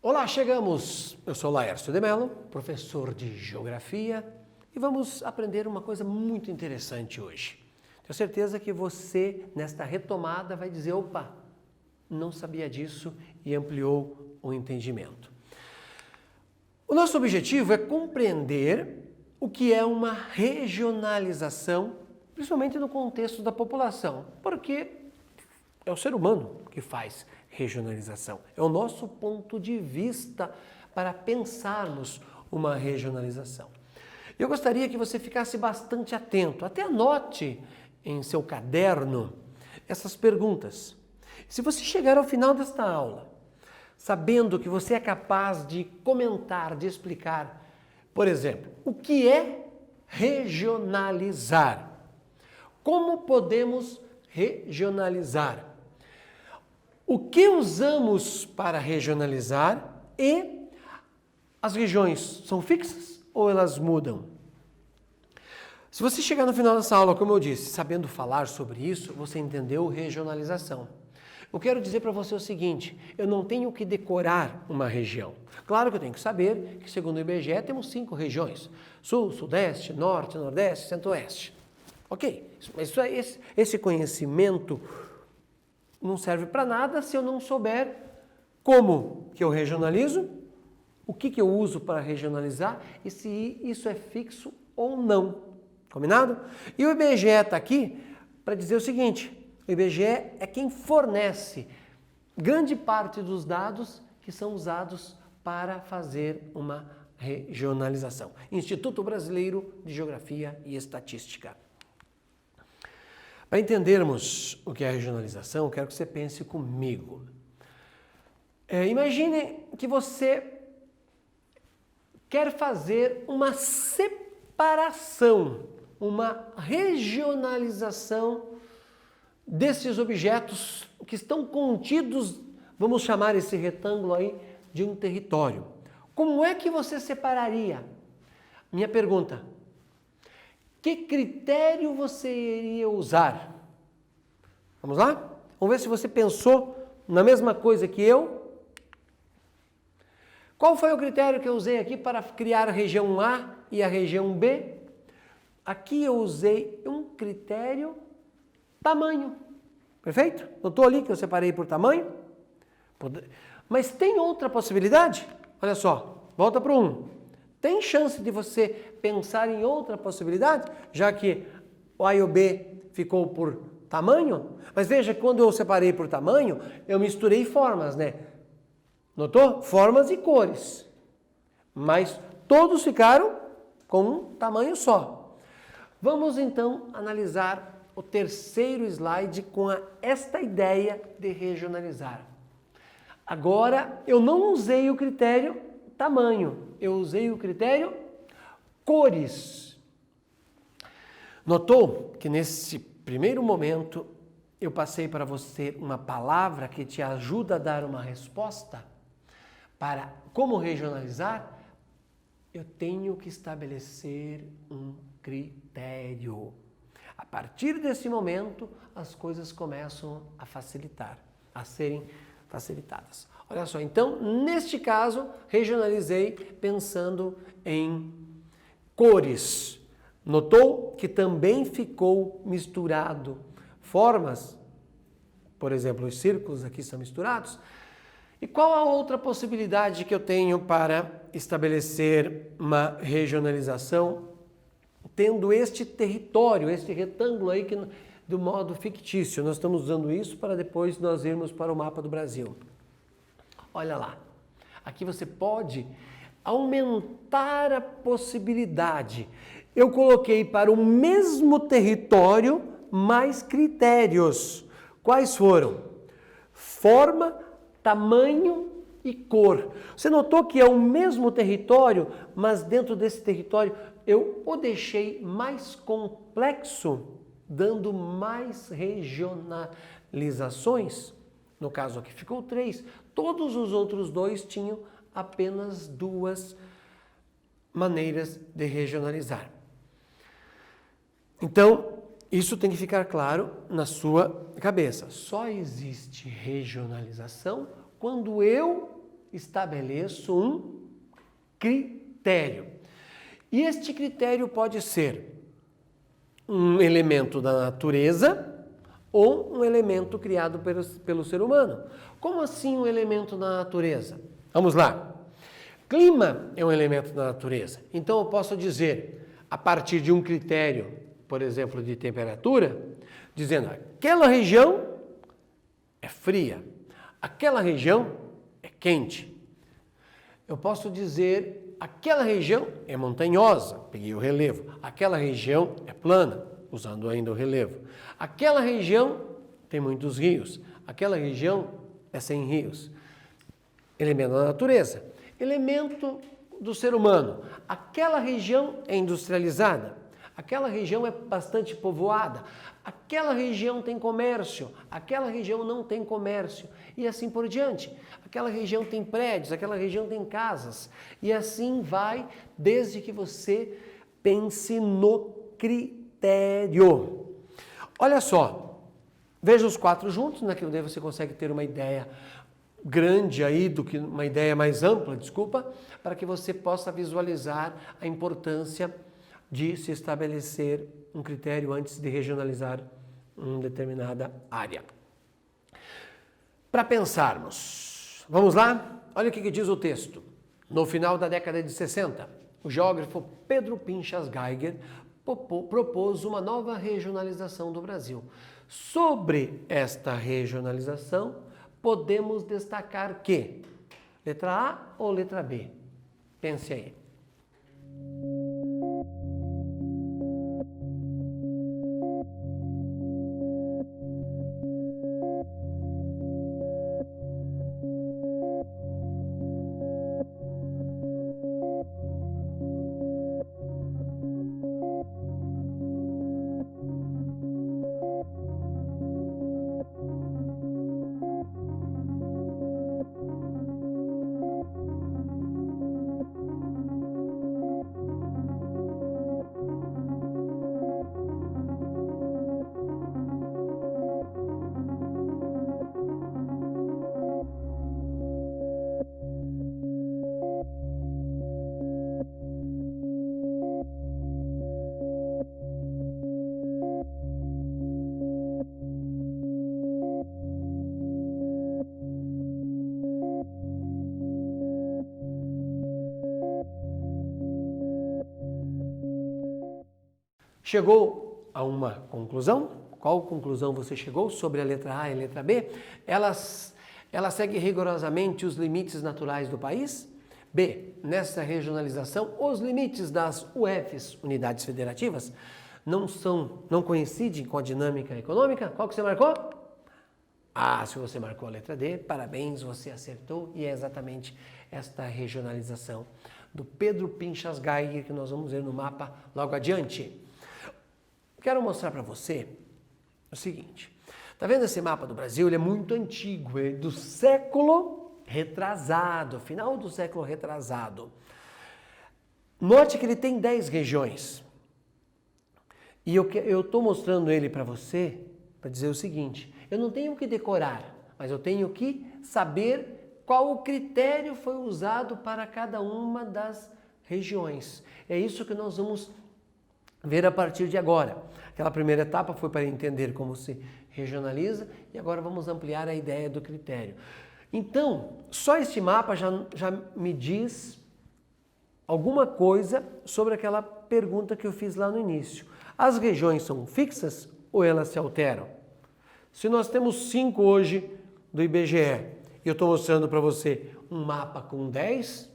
Olá, chegamos! Eu sou Laércio de Mello, professor de Geografia, e vamos aprender uma coisa muito interessante hoje. Tenho certeza que você, nesta retomada, vai dizer, opa, não sabia disso e ampliou o entendimento. O nosso objetivo é compreender o que é uma regionalização, principalmente no contexto da população, porque é o ser humano que faz regionalização. É o nosso ponto de vista para pensarmos uma regionalização. Eu gostaria que você ficasse bastante atento, até anote em seu caderno essas perguntas. Se você chegar ao final desta aula, sabendo que você é capaz de comentar, de explicar, por exemplo, o que é regionalizar? Como podemos regionalizar? O que usamos para regionalizar e as regiões são fixas ou elas mudam? Se você chegar no final dessa aula, como eu disse, sabendo falar sobre isso, você entendeu regionalização. Eu quero dizer para você o seguinte, eu não tenho que decorar uma região. Claro que eu tenho que saber que, segundo o IBGE, temos 5 regiões. Sul, Sudeste, Norte, Nordeste, Centro-Oeste. Ok, mas esse conhecimento não serve para nada se eu não souber como que eu regionalizo, o que eu uso para regionalizar e se isso é fixo ou não. Combinado? E o IBGE está aqui para dizer o seguinte, o IBGE é quem fornece grande parte dos dados que são usados para fazer uma regionalização. Instituto Brasileiro de Geografia e Estatística. Para entendermos o que é a regionalização, eu quero que você pense comigo. Imagine que você quer fazer uma separação, uma regionalização desses objetos que estão contidos, vamos chamar esse retângulo aí, de um território. Como é que você separaria? Minha pergunta. Que critério você iria usar? Vamos lá? Vamos ver se você pensou na mesma coisa que eu. Qual foi o critério que eu usei aqui para criar a região A e a região B? Aqui eu usei um critério tamanho. Perfeito? Notou ali que eu separei por tamanho? Mas tem outra possibilidade? Olha só, volta para o 1. Tem chance de você pensar em outra possibilidade, já que o A e o B ficou por tamanho? Mas veja, quando eu separei por tamanho, eu misturei formas, né? Notou? Formas e cores. Mas todos ficaram com um tamanho só. Vamos então analisar o terceiro slide com esta ideia de regionalizar. Agora, eu não usei o critério tamanho, eu usei o critério cores. Notou que nesse primeiro momento eu passei para você uma palavra que te ajuda a dar uma resposta para como regionalizar? Eu tenho que estabelecer um critério. A partir desse momento, as coisas começam a facilitar, a serem facilitadas. Olha só, então, neste caso, regionalizei pensando em cores. Notou que também ficou misturado formas, por exemplo, os círculos aqui são misturados. E qual a outra possibilidade que eu tenho para estabelecer uma regionalização tendo este território, este retângulo aí que do modo fictício? Nós estamos usando isso para depois nós irmos para o mapa do Brasil. Olha lá, aqui você pode aumentar a possibilidade. Eu coloquei para o mesmo território mais critérios. Quais foram? Forma, tamanho e cor. Você notou que é o mesmo território, mas dentro desse território eu o deixei mais complexo, dando mais regionalizações. No caso aqui ficou 3. Todos os outros 2 tinham apenas 2 maneiras de regionalizar. Então, Isso tem que ficar claro na sua cabeça. Só existe regionalização quando eu estabeleço um critério. E este critério pode ser um elemento da natureza ou um elemento criado pelo ser humano. Como assim um elemento da natureza? Vamos lá. Clima é um elemento da natureza. Então eu posso dizer, a partir de um critério, por exemplo, de temperatura, dizendo aquela região é fria, aquela região é quente. Eu posso dizer aquela região é montanhosa, peguei o relevo, aquela região é plana, usando ainda o relevo. Aquela região tem muitos rios, aquela região é sem rios. Elemento da natureza. Elemento do ser humano. Aquela região é industrializada. Aquela região é bastante povoada, aquela região tem comércio, aquela região não tem comércio, e assim por diante. Aquela região tem prédios, aquela região tem casas, e assim vai, desde que você pense no critério. Olha só, veja os 4 juntos, né, que daí você consegue ter uma ideia grande aí, uma ideia mais ampla, desculpa, para que você possa visualizar a importância de se estabelecer um critério antes de regionalizar uma determinada área. Para pensarmos, vamos lá? Olha o que diz o texto. No final da década de 60, o geógrafo Pedro Pinchas Geiger propôs uma nova regionalização do Brasil. Sobre esta regionalização, podemos destacar que letra A ou letra B? Pense aí. Chegou a uma conclusão? Qual conclusão você chegou sobre a letra A e a letra B? Ela segue rigorosamente os limites naturais do país? B. Nessa regionalização, os limites das UFs, unidades federativas, não coincidem com a dinâmica econômica? Qual que você marcou? Ah, se você marcou a letra D, parabéns, você acertou, e é exatamente esta regionalização do Pedro Pinchas Geiger que nós vamos ver no mapa logo adiante. Quero mostrar para você o seguinte. Tá vendo esse mapa do Brasil? Ele é muito antigo, é do século retrasado, final do século retrasado. Note que ele tem 10 regiões. E eu estou mostrando ele para você para dizer o seguinte: eu não tenho que decorar, mas eu tenho que saber qual o critério foi usado para cada uma das regiões. É isso que nós vamos ver a partir de agora. Aquela primeira etapa foi para entender como se regionaliza e agora vamos ampliar a ideia do critério. Então, só este mapa já me diz alguma coisa sobre aquela pergunta que eu fiz lá no início. As regiões são fixas ou elas se alteram? Se nós temos 5 hoje do IBGE e eu estou mostrando para você um mapa com 10,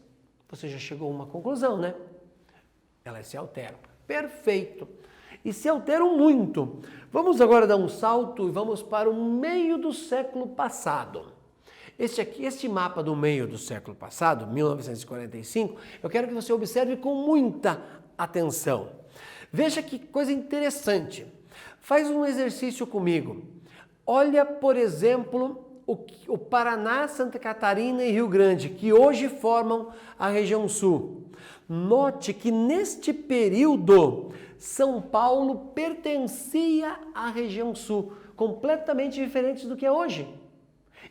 você já chegou a uma conclusão, né? Elas se alteram. Perfeito. E se alteram muito. Vamos agora dar um salto e vamos para o meio do século passado. Este mapa do meio do século passado, 1945, eu quero que você observe com muita atenção. Veja que coisa interessante. Faz um exercício comigo. Olha, por exemplo, o Paraná, Santa Catarina e Rio Grande, que hoje formam a região sul. Note que neste período São Paulo pertencia à região sul, completamente diferente do que é hoje.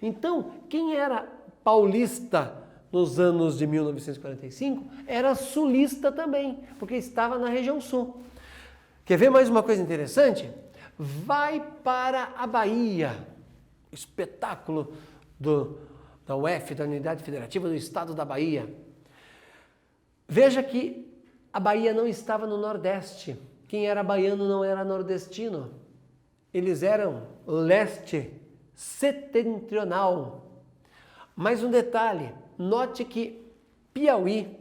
Então, quem era paulista nos anos de 1945 era sulista também, porque estava na região sul. Quer ver mais uma coisa interessante? Vai para a Bahia, espetáculo da UF, da Unidade Federativa do Estado da Bahia. Veja que a Bahia não estava no Nordeste. Quem era baiano não era nordestino. Eles eram leste setentrional. Mais um detalhe, note que Piauí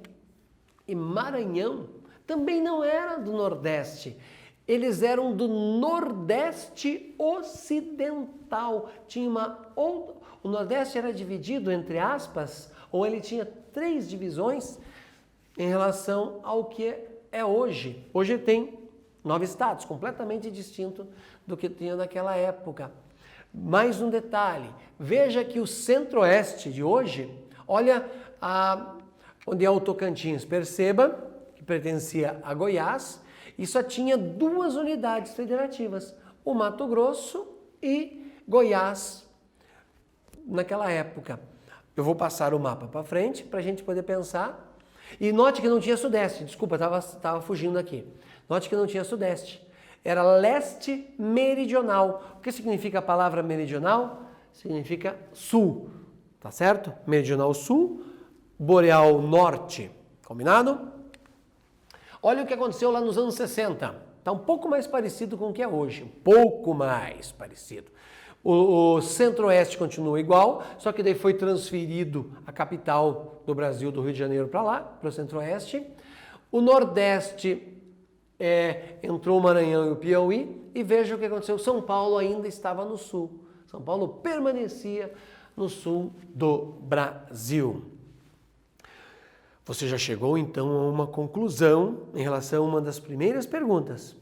e Maranhão também não eram do Nordeste. Eles eram do Nordeste Ocidental. O Nordeste era dividido, entre aspas, ou ele tinha 3 divisões em relação ao que é hoje. Hoje tem 9 estados, completamente distinto do que tinha naquela época. Mais um detalhe, veja que o centro-oeste de hoje, olha onde é o Tocantins, perceba que pertencia a Goiás e só tinha 2 unidades federativas, o Mato Grosso e Goiás naquela época. Eu vou passar o mapa para frente para a gente poder pensar. E note que não tinha sudeste, desculpa, estava fugindo aqui. Note que não tinha sudeste, era leste meridional. O que significa a palavra meridional? Significa sul, tá certo? Meridional sul, boreal norte, combinado? Olha o que aconteceu lá nos anos 60, está um pouco mais parecido com o que é hoje, um pouco mais parecido. O centro-oeste continua igual, só que daí foi transferido a capital do Brasil, do Rio de Janeiro, para lá, para o centro-oeste. O nordeste entrou o Maranhão e o Piauí, e veja o que aconteceu, São Paulo ainda estava no sul. São Paulo permanecia no sul do Brasil. Você já chegou então a uma conclusão em relação a uma das primeiras perguntas.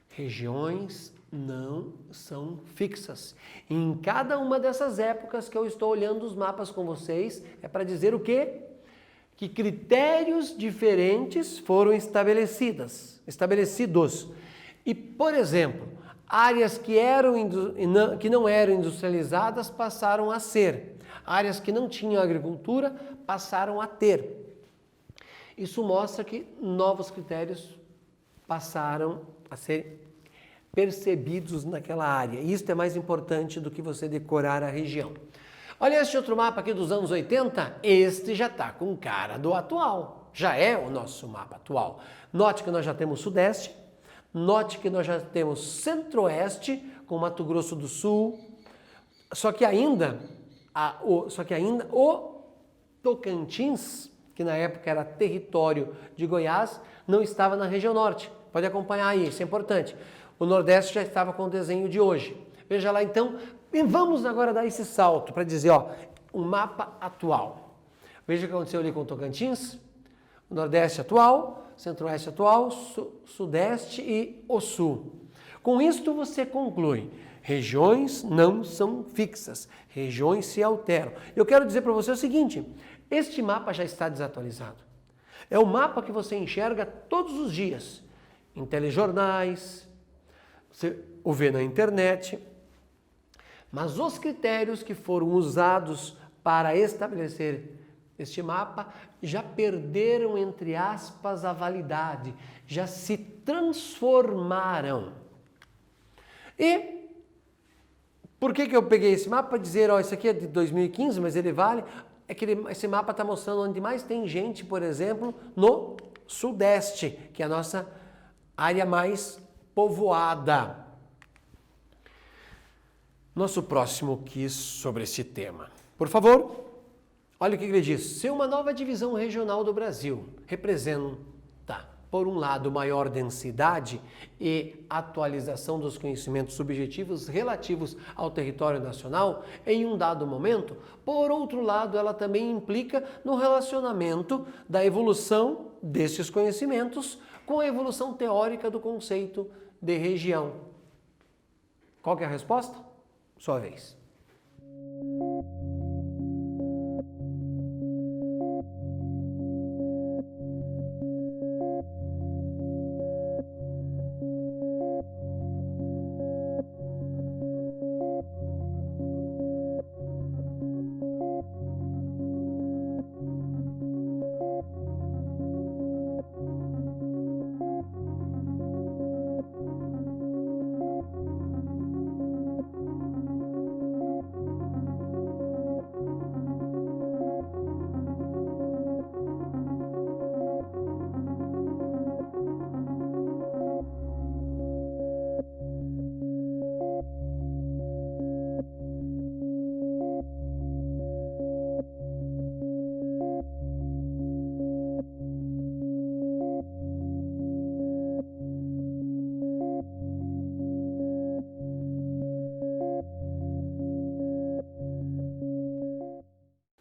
Regiões não são fixas. Em cada uma dessas épocas que eu estou olhando os mapas com vocês, é para dizer o quê? Que critérios diferentes foram estabelecidos. E, por exemplo, áreas que não eram industrializadas passaram a ser. Áreas que não tinham agricultura passaram a ter. Isso mostra que novos critérios passaram a ser percebidos naquela área. Isso é mais importante do que você decorar a região. Olha este outro mapa aqui dos anos 80. Este já está com cara do atual. Já é o nosso mapa atual. Note que nós já temos Sudeste. Note que nós já temos Centro-Oeste, com Mato Grosso do Sul. Só que ainda o Tocantins, que na época era território de Goiás, não estava na região norte. Pode acompanhar aí, isso é importante. O Nordeste já estava com o desenho de hoje. Veja lá então, e vamos agora dar esse salto para dizer, o mapa atual. Veja o que aconteceu ali com o Tocantins, o Nordeste atual, Centro-Oeste atual, Sudeste e o Sul. Com isto você conclui, regiões não são fixas, regiões se alteram. Eu quero dizer para você o seguinte, este mapa já está desatualizado. É o mapa que você enxerga todos os dias, em telejornais, você o vê na internet, mas os critérios que foram usados para estabelecer este mapa já perderam, entre aspas, a validade, já se transformaram. E por que eu peguei esse mapa? Para dizer, isso aqui é de 2015, mas ele vale. É que esse mapa está mostrando onde mais tem gente, por exemplo, no Sudeste, que é a nossa área mais povoada. Nosso próximo quiz sobre esse tema. Por favor, olha o que ele diz. Ser uma nova divisão regional do Brasil representa, por um lado, maior densidade e atualização dos conhecimentos subjetivos relativos ao território nacional em um dado momento. Por outro lado, ela também implica no relacionamento da evolução desses conhecimentos com a evolução teórica do conceito de região. Qual que é a resposta? Sua vez.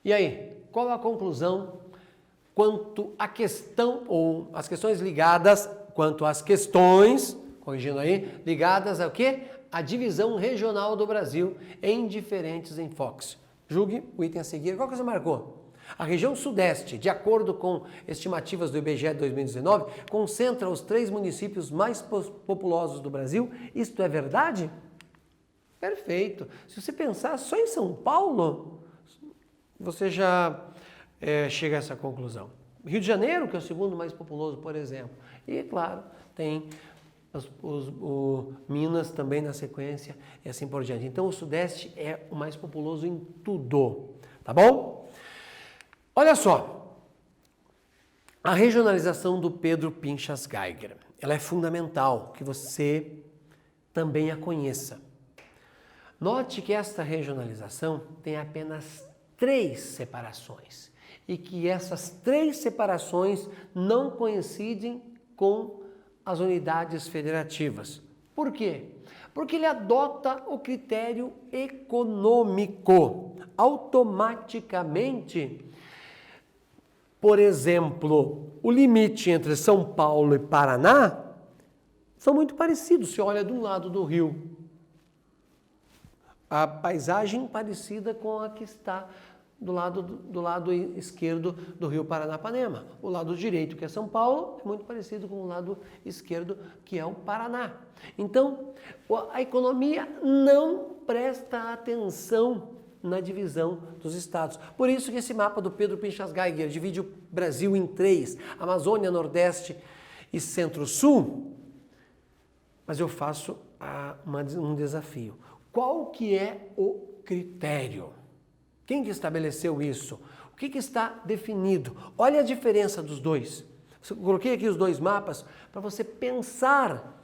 E aí, qual a conclusão quanto à questão, ou as questões ligadas, quanto às questões, corrigindo aí, ligadas ao quê? A divisão regional do Brasil em diferentes enfoques. Julgue o item a seguir. Qual que você marcou? A região sudeste, de acordo com estimativas do IBGE de 2019, concentra os 3 municípios mais populosos do Brasil. Isto é verdade? Perfeito. Se você pensar só em São Paulo, você já chega a essa conclusão. Rio de Janeiro, que é o segundo mais populoso, por exemplo. E, claro, tem o Minas também na sequência e assim por diante. Então, o Sudeste é o mais populoso em tudo, tá bom? Olha só, a regionalização do Pedro Pinchas Geiger, ela é fundamental que você também a conheça. Note que esta regionalização tem apenas 3 separações e que essas 3 separações não coincidem com as unidades federativas. Por quê? Porque ele adota o critério econômico. Automaticamente, por exemplo, o limite entre São Paulo e Paraná são muito parecidos. Se olha de um lado do rio, a paisagem parecida com a que está do lado esquerdo do rio Paranapanema. O lado direito, que é São Paulo, é muito parecido com o lado esquerdo, que é o Paraná. Então, a economia não presta atenção na divisão dos estados. Por isso que esse mapa do Pedro Pinchas Geiger divide o Brasil em 3, Amazônia, Nordeste e Centro-Sul. Mas eu faço um desafio. Qual que é o critério? Quem que estabeleceu isso? O que está definido? Olha a diferença dos dois. Eu coloquei aqui os 2 mapas para você pensar,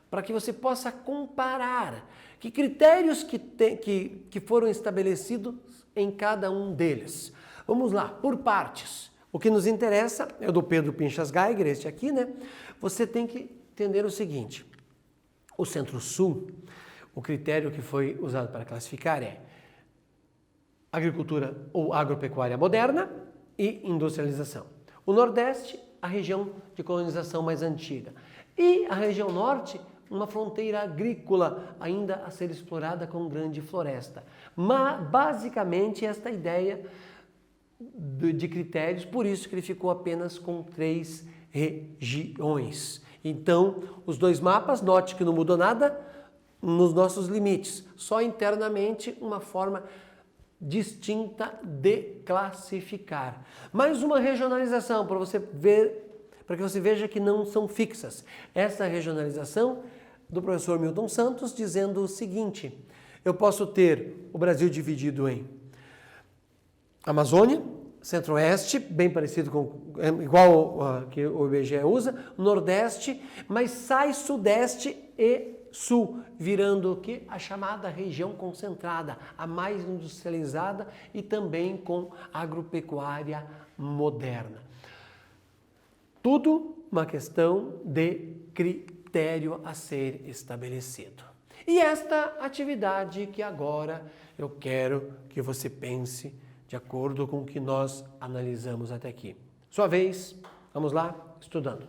para que você possa comparar que critérios que foram estabelecidos em cada um deles. Vamos lá, por partes. O que nos interessa é o do Pedro Pinchas Geiger, este aqui, né? Você tem que entender o seguinte: o Centro-Sul, o critério que foi usado para classificar é agricultura ou agropecuária moderna e industrialização. O Nordeste, a região de colonização mais antiga. E a região Norte, uma fronteira agrícola ainda a ser explorada com grande floresta. Mas, basicamente, esta ideia de critérios, por isso que ele ficou apenas com 3 regiões. Então, os 2 mapas, note que não mudou nada nos nossos limites, só internamente uma forma distinta de classificar. Mais uma regionalização para você ver, para que você veja que não são fixas. Essa regionalização do professor Milton Santos dizendo o seguinte: eu posso ter o Brasil dividido em Amazônia, Centro-Oeste, bem parecido com, igual que o IBGE usa, Nordeste, mas sai Sudeste e Sul, virando o que? A chamada região concentrada, a mais industrializada e também com agropecuária moderna. Tudo uma questão de critério a ser estabelecido. E esta atividade que agora eu quero que você pense de acordo com o que nós analisamos até aqui. Sua vez, vamos lá, estudando.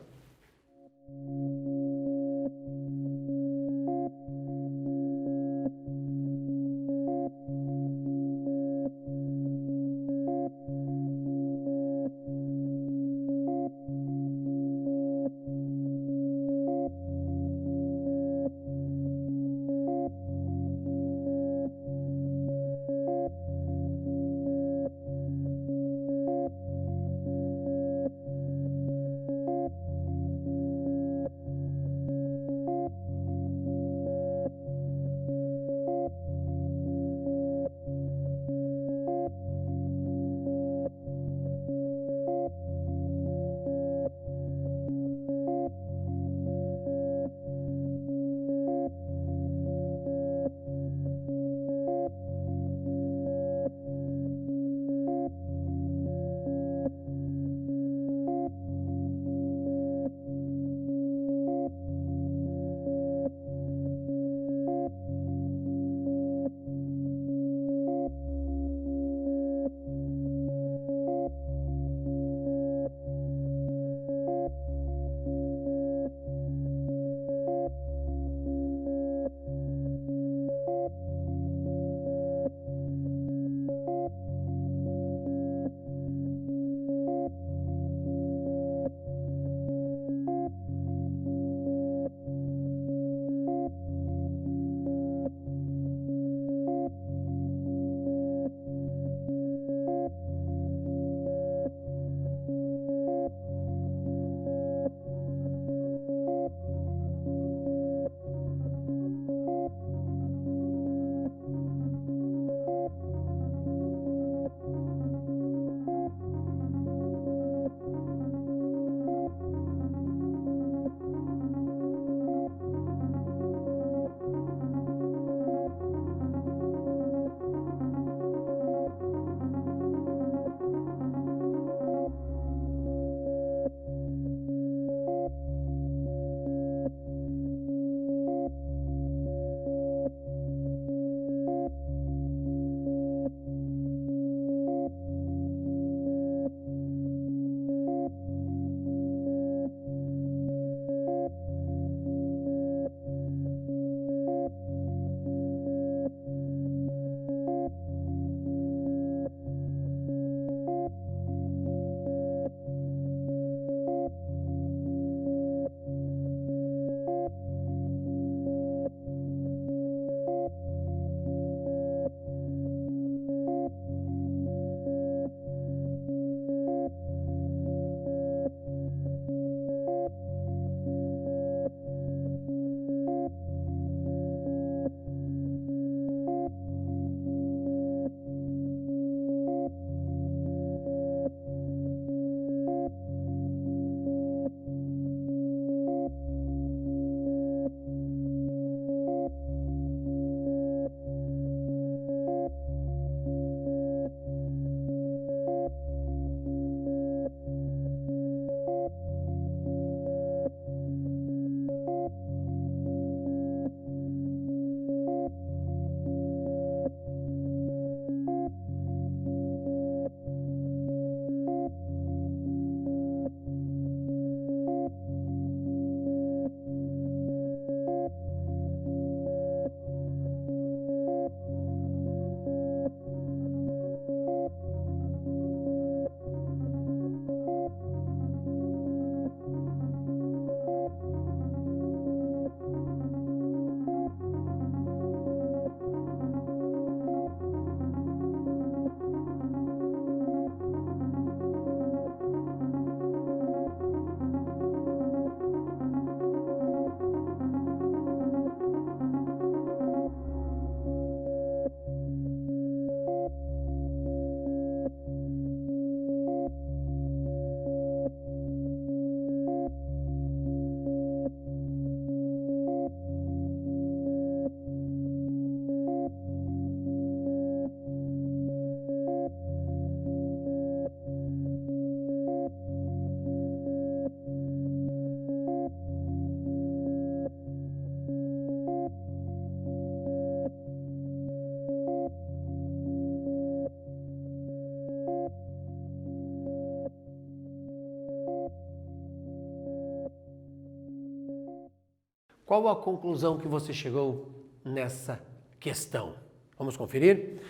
Qual a conclusão que você chegou nessa questão? Vamos conferir?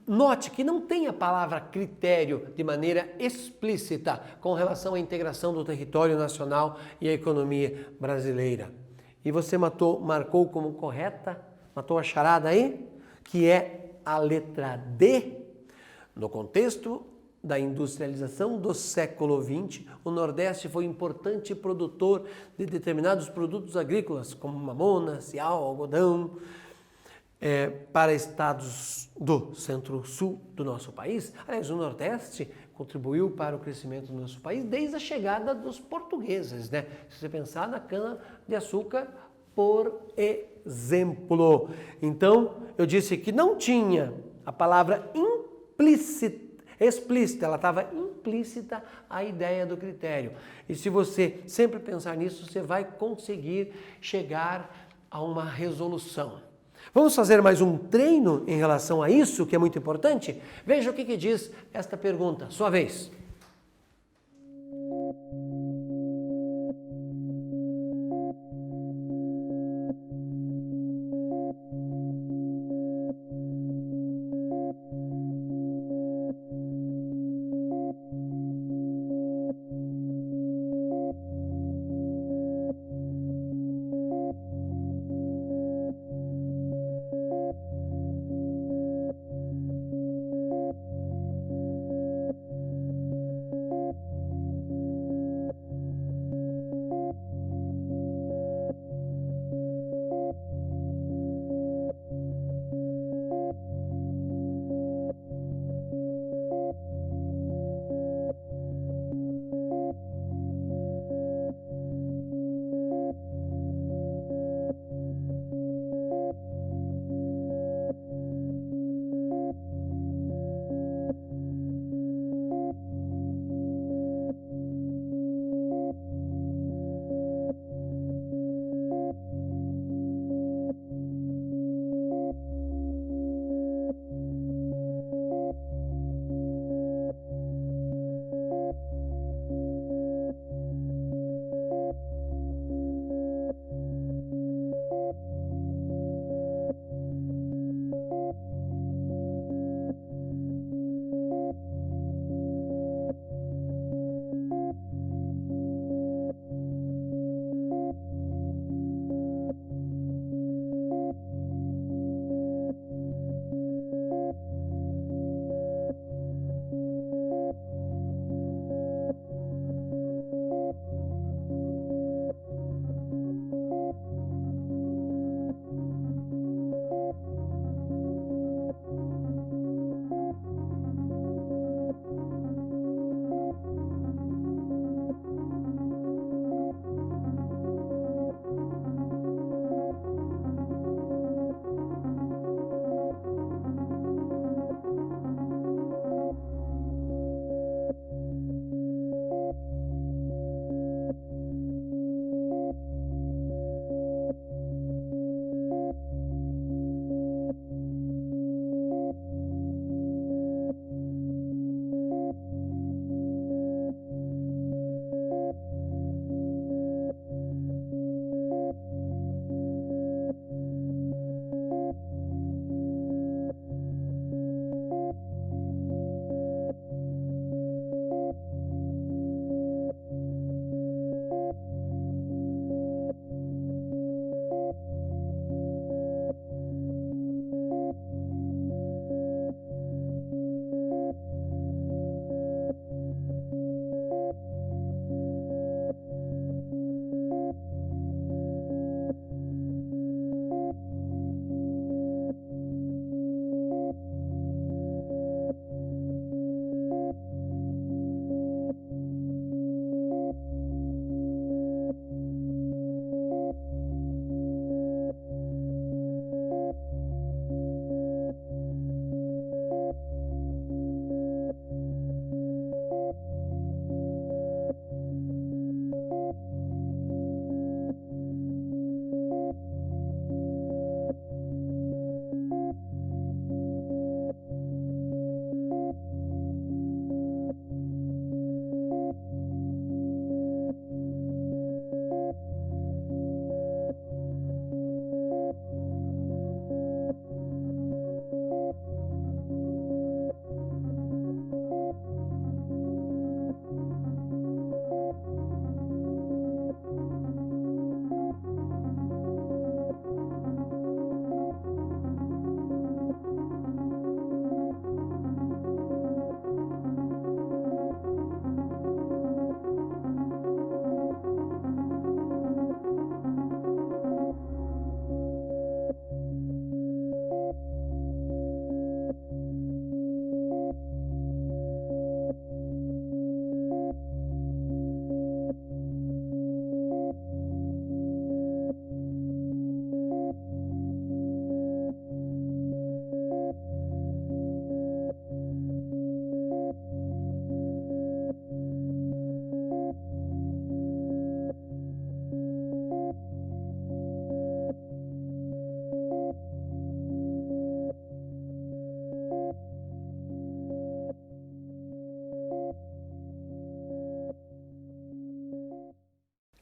Note que não tem a palavra critério de maneira explícita com relação à integração do território nacional e à economia brasileira. E você marcou como correta, matou a charada aí, que é a letra D. No contexto da industrialização do século XX, o Nordeste foi importante produtor de determinados produtos agrícolas, como mamona, cial, algodão, para estados do centro-sul do nosso país. Aliás, o Nordeste contribuiu para o crescimento do nosso país desde a chegada dos portugueses, né? Se você pensar na cana-de-açúcar, por exemplo. Então, eu disse que não tinha a palavra explícita, ela estava implícita a ideia do critério. E se você sempre pensar nisso, você vai conseguir chegar a uma resolução. Vamos fazer mais um treino em relação a isso, que é muito importante? Veja o que diz esta pergunta. Sua vez.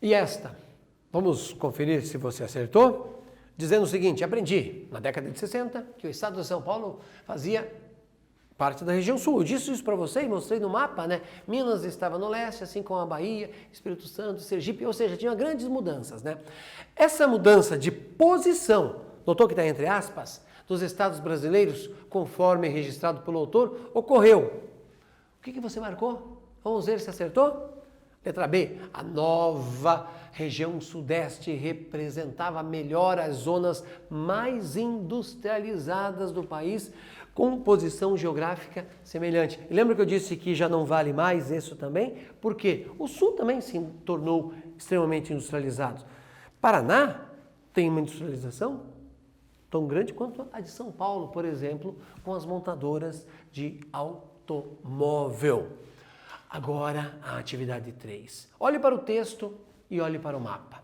E esta, vamos conferir se você acertou, dizendo o seguinte: aprendi na década de 60 que o estado de São Paulo fazia parte da região sul. Eu disse isso para você e mostrei no mapa, né? Minas estava no leste, assim como a Bahia, Espírito Santo, Sergipe, ou seja, tinha grandes mudanças, né? Essa mudança de posição, notou que está entre aspas, dos estados brasileiros, conforme registrado pelo autor, ocorreu. O que você marcou? Vamos ver se acertou? Letra B, a nova região sudeste representava melhor as zonas mais industrializadas do país, com posição geográfica semelhante. E lembra que eu disse que já não vale mais isso também? Porque o sul também se tornou extremamente industrializado. Paraná tem uma industrialização tão grande quanto a de São Paulo, por exemplo, com as montadoras de automóvel. Agora, a atividade 3. Olhe para o texto e olhe para o mapa.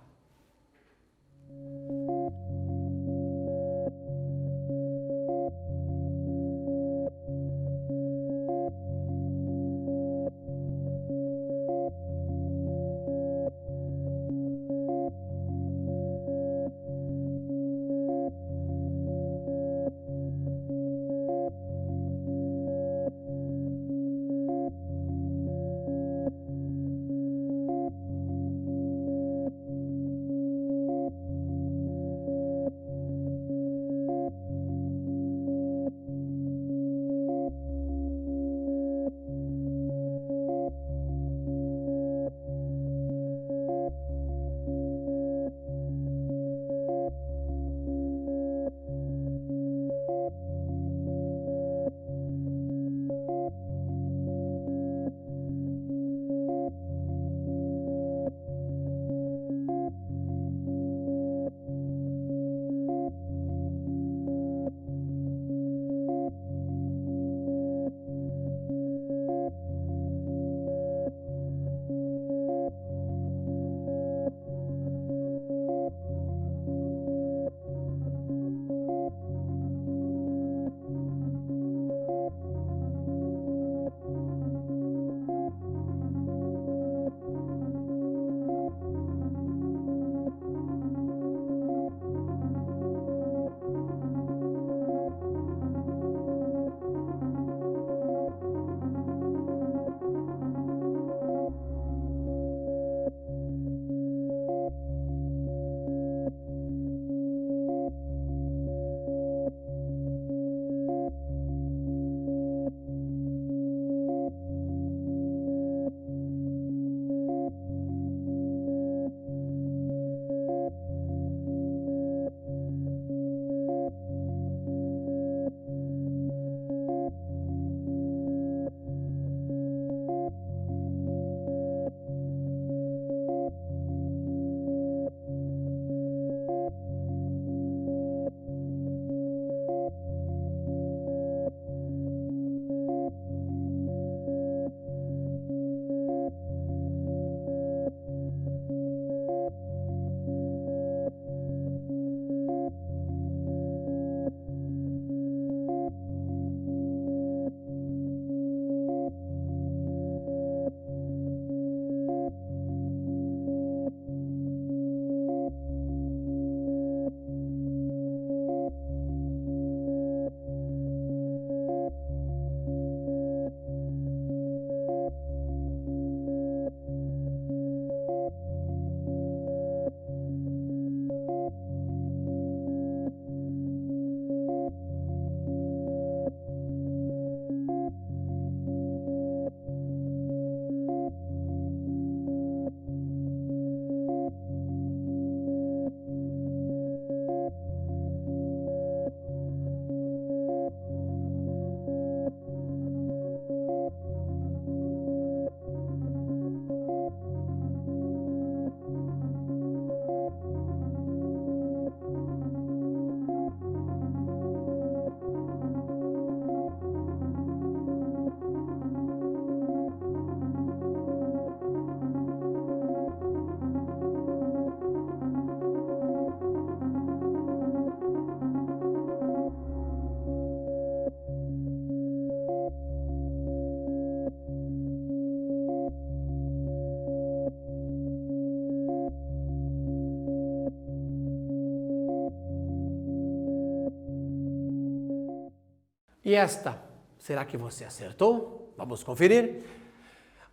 E esta, será que você acertou? Vamos conferir.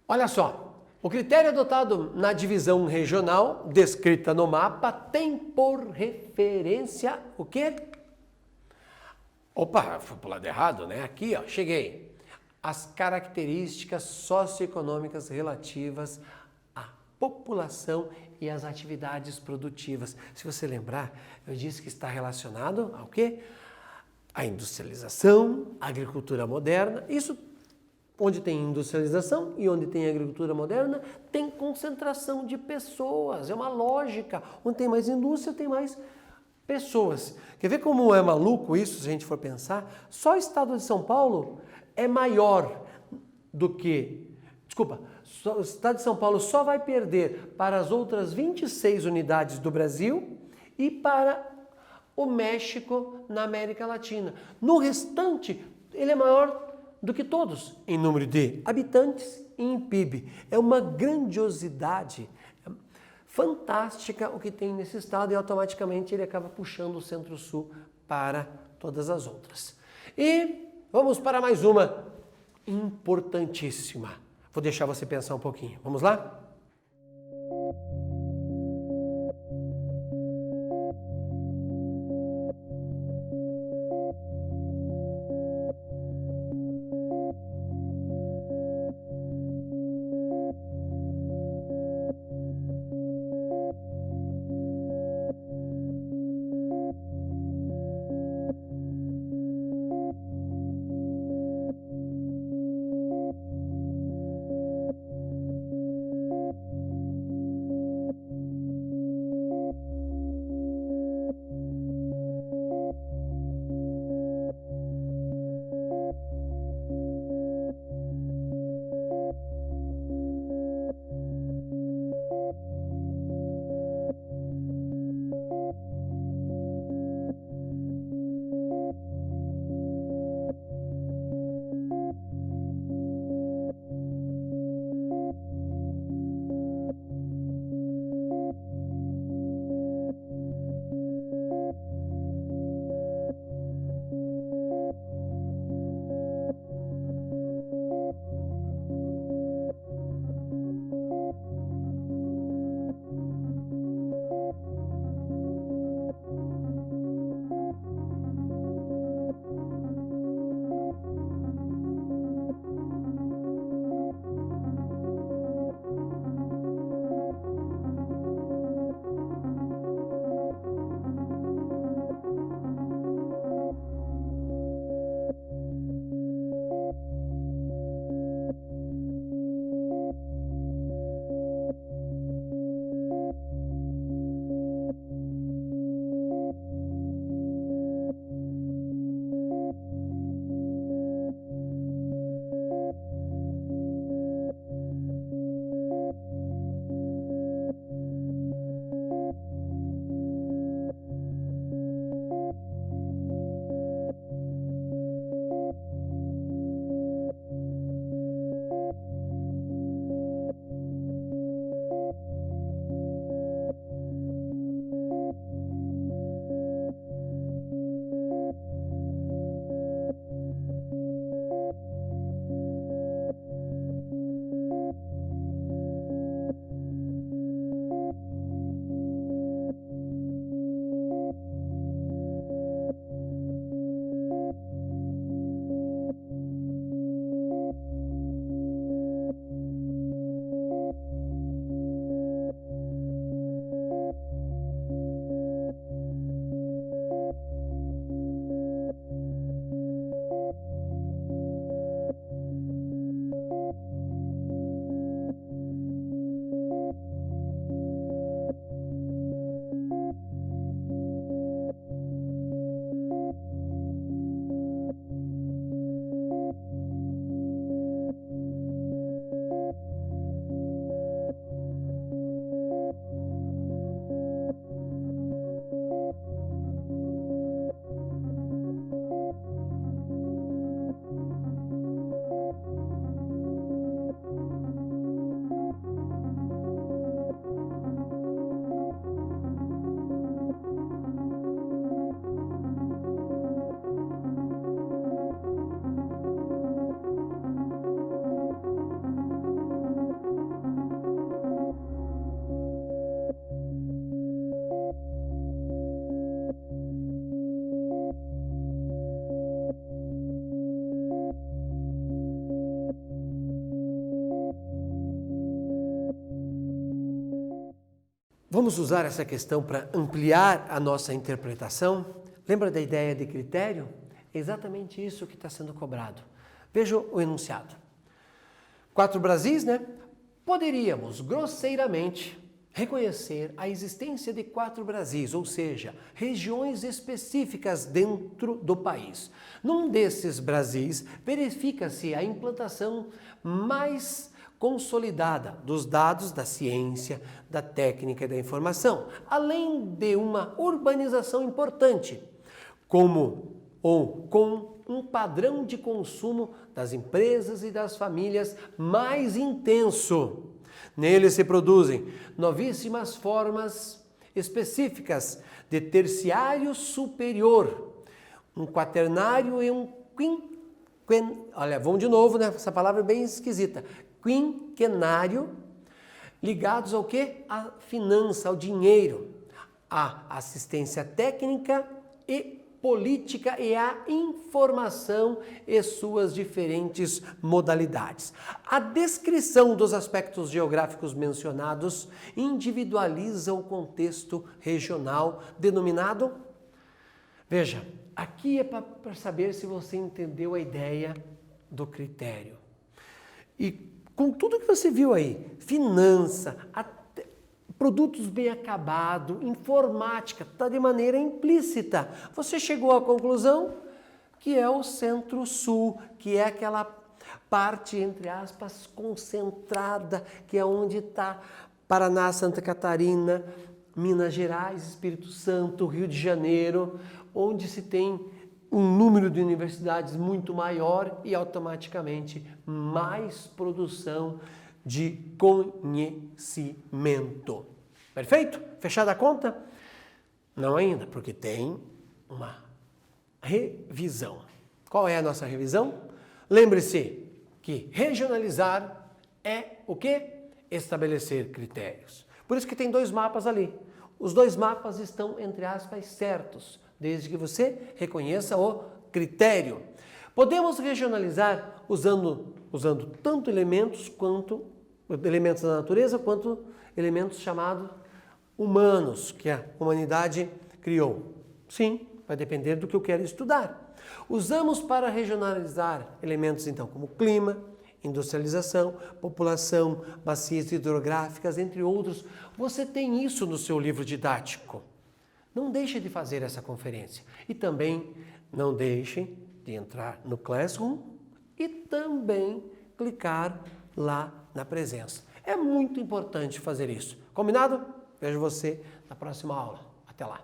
Olha só, o critério adotado na divisão regional, descrita no mapa, tem por referência o quê? Opa, fui pro lado errado, né? Aqui, ó, cheguei. As características socioeconômicas relativas à população e às atividades produtivas. Se você lembrar, eu disse que está relacionado ao quê? A industrialização, a agricultura moderna. Isso, onde tem industrialização e onde tem agricultura moderna, tem concentração de pessoas. É uma lógica. Onde tem mais indústria, tem mais pessoas. Quer ver como é maluco isso, se a gente for pensar? Só o estado de São Paulo é maior do que... Desculpa, o estado de São Paulo só vai perder para as outras 26 unidades do Brasil e para o México na América Latina. No restante, ele é maior do que todos em número de habitantes e em PIB. É uma grandiosidade fantástica o que tem nesse estado e automaticamente ele acaba puxando o Centro-Sul para todas as outras. E vamos para mais uma importantíssima. Vou deixar você pensar um pouquinho. Vamos lá? Vamos usar essa questão para ampliar a nossa interpretação? Lembra da ideia de critério? É exatamente isso que está sendo cobrado. Veja o enunciado. 4 Brasis, né? Poderíamos, grosseiramente, reconhecer a existência de 4 Brasis, ou seja, regiões específicas dentro do país. Num desses Brasis, verifica-se a implantação mais consolidada dos dados da ciência, da técnica e da informação, além de uma urbanização importante, com um padrão de consumo das empresas e das famílias mais intenso. Nele se produzem novíssimas formas específicas de terciário superior, um quaternário e um olha, vamos de novo, né? Essa palavra é bem esquisita. Quinquenário, ligados ao quê? À finança, ao dinheiro, à assistência técnica e política e a informação e suas diferentes modalidades. A descrição dos aspectos geográficos mencionados individualiza o contexto regional denominado. Veja, aqui é para saber se você entendeu a ideia do critério. E com tudo que você viu aí, finança, produtos bem acabados, informática, está de maneira implícita. Você chegou à conclusão que é o Centro-Sul, que é aquela parte, entre aspas, concentrada, que é onde está Paraná, Santa Catarina, Minas Gerais, Espírito Santo, Rio de Janeiro, onde se tem um número de universidades muito maior e automaticamente mais produção de conhecimento. Perfeito? Fechada a conta? Não ainda, porque tem uma revisão. Qual é a nossa revisão? Lembre-se que regionalizar é o quê? Estabelecer critérios. Por isso que tem 2 mapas ali. Os 2 mapas estão, entre aspas, certos, desde que você reconheça o critério. Podemos regionalizar usando tanto elementos da natureza quanto elementos chamados humanos, que a humanidade criou. Sim, vai depender do que eu quero estudar. Usamos para regionalizar elementos, então, como clima, industrialização, população, bacias hidrográficas, entre outros. Você tem isso no seu livro didático. Não deixe de fazer essa conferência. E também não deixe de entrar no Classroom e também clicar lá na presença. É muito importante fazer isso. Combinado? Vejo você na próxima aula. Até lá.